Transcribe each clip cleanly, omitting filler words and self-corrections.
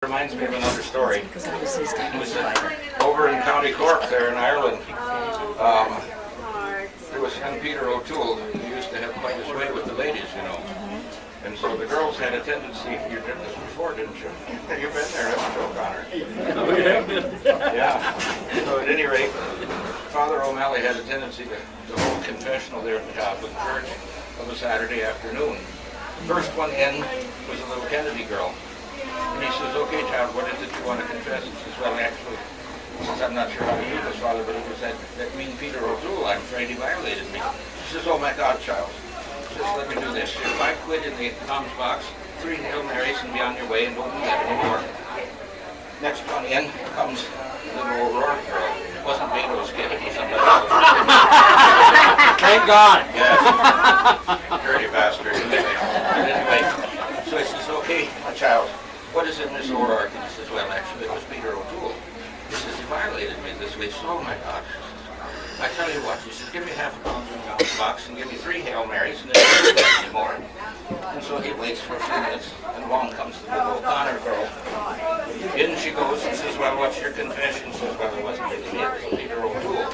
reminds me of another story. It was over in County Cork there in Ireland. There was young Peter O'Toole who used to have quite his way with the ladies, you know. And so the girls had a tendency, you did this before, didn't you? You've been there, haven't you, O'Connor? Yeah. So at any rate, Father O'Malley had a tendency to hold confessional there at the Catholic Church of a Saturday afternoon. First one in was a little Kennedy girl. And he says, okay, child, what is it you want to confess? He says, well, actually, he says, I'm not sure how to do this, Father, but it was that mean Peter O'Toole. I'm afraid he violated me. She says, oh, my God, child. She says, let me do this. If I quit in the Tom's box, 3 Hail Marys and be on your way and don't do that anymore. Next one in comes the little O'Rourke girl. It wasn't Beto's kid, it was somebody else. Thank God. Yes. Dirty bastard. But anyway, so he says, okay, my child, what is it, Miss O'Rourke? And he says, well, actually, it was Peter O'Toole. He says, he violated me this week. So, oh my God. I tell you what, he says, give me half a pound in the box and give me 3 Hail Marys and then don't do that anymore. And so he waits for a few minutes and along comes the little O'Connor girl. In she goes and says, well, what's your confession? She says, well, it wasn't really me, it was Peter O'Toole.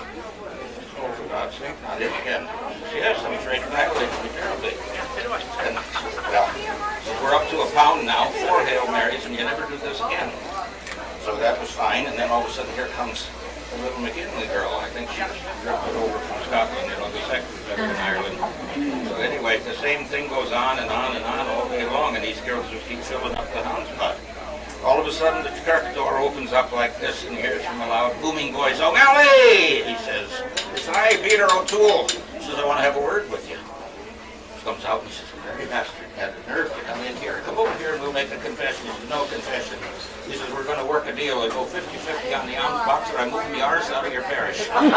Oh, for God's sake, not him again. Yes, I'm afraid he violated me terribly. And, well, we're up to a pound now, 4 Hail Marys, and you never do this again. So that was fine, and then all of a sudden here comes a little McKinley girl. I think she's drifted over from Scotland, you know, the second better in Ireland. So anyway, the same thing goes on and on and on all day long, and these girls just keep filling up the hound spot. All of a sudden, the church door opens up like this, and he hears from a loud, booming voice, O'Malley! He says, it's I, Peter O'Toole. He says, I want to have a word with you. He comes out and he says, very bastard, had the nerve to come in here. Come over here and we'll make a confession. He says, no confession. He says, we're going to work a deal. I go 50-50 on the alms box, or I move the arse out of your parish. You got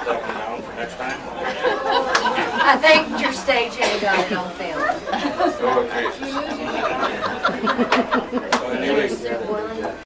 that one down for next time? I think your stagehand got it on film. Okay.